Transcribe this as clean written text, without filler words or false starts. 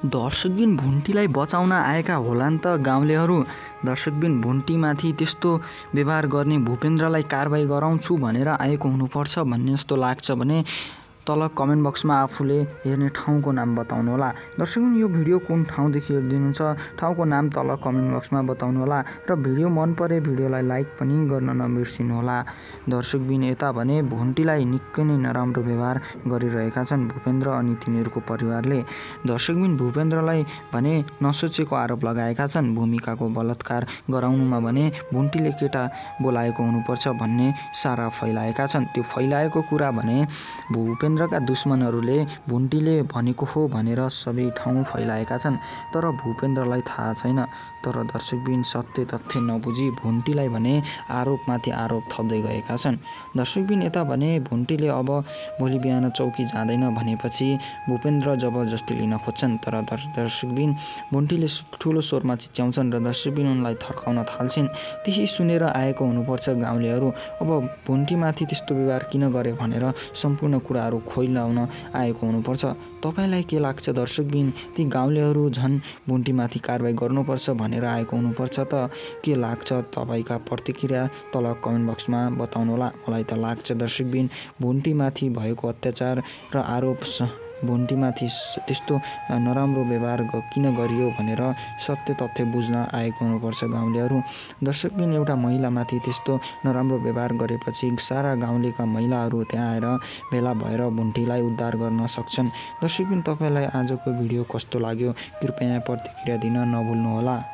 दर्शकबिन भुन्टीलाई बचाउन आएका होलान् त गाउँलेहरू। दर्शकबिन भुन्टीमाथि त्यस्तो व्यवहार गर्ने भूपेन्द्रलाई कारबाही गराउँछु भनेर आएको हुनुपर्छ भन्ने जस्तो लाग्छ भने तल कमेन्ट बक्समा आफूले हेर्ने ठाउँको नाम बताउनुहोला। दर्शकबिन यो भिडियो कुन ठाउँदेखि हेरिदिनुहुन्छ ठाउँको नाम तल कमेन्ट बक्समा बताउनुहोला र भिडियो मन परे भिडियोलाई लाइक पनि गर्न नबिर्सिनुहोला। दर्शकबिन यता भने भुन्टीलाई निकै नै नराम्रो व्यवहार गरिरहेका छन् भूपेन्द्र अनि तिनीहरूको परिवारले। दर्शकबिन भूपेन्द्रलाई भने नसोचेको आरोप लगाएका छन्। भूमिकाको बलात्कार गराउनुमा भने भुन्टीले केटा बोलाएको हुनुपर्छ भन्ने सारा फैलाएका छन्। त्यो फैलाएको कुरा भने भूपेन्द्रका दुश्मनहरूले भुन्टीले भनेको हो भनेर सबै ठाउँ फैलाएका छन्। तर भूपेन्द्रलाई थाहा छैन। तर दर्शकबिन सत्य तथ्य नबुझी भुन्टीलाई भने आरोपमाथि आरोप थप्दै गएका छन्। दर्शकबिन यता भने भुन्टीले अब भोलि बिहान चौकी जाँदैन भनेपछि भूपेन्द्र जबरजस्ती लिन खोज्छन्। तर दर्शकबिन भुन्टीले ठुलो स्वरमा चिच्याउँछन् र दर्शकबिन उनलाई थर्काउन थाल्छन्। त्यही सुनेर आएको हुनुपर्छ गाउँलेहरू। अब भुन्टीमाथि त्यस्तो व्यवहार किन गरे भनेर सम्पूर्ण कुराहरू खोइलाउन आएको हुनुपर्छ। तपाईँलाई के लाग्छ दर्शकबिन? ती गाउँलेहरू झन् भुन्टीमाथि कारबाही गर्नुपर्छ भनेर आएको हुनुपर्छ त के लाग्छ? तपाईँका प्रतिक्रिया तल कमेन्ट बक्समा बताउनुहोला। मलाई त लाग्छ दर्शकबिन भुन्टीमाथि भएको अत्याचार र आरोप भुन्टीमाथि त्यस्तो नराम्रो व्यवहार किन गरियो भनेर सत्य तथ्य बुझ्न आएको हुनुपर्छ गाउँलेहरू। दर्शकबिन एउटा महिलामाथि त्यस्तो नराम्रो व्यवहार गरेपछि सारा गाउँलेका महिलाहरू त्यहाँ आएर भेला भएर भुन्टीलाई उद्धार गर्न सक्छन्। दर्शकबिन तपाईँलाई आजको भिडियो कस्तो लाग्यो कृपया प्रतिक्रिया दिन नभुल्नुहोला।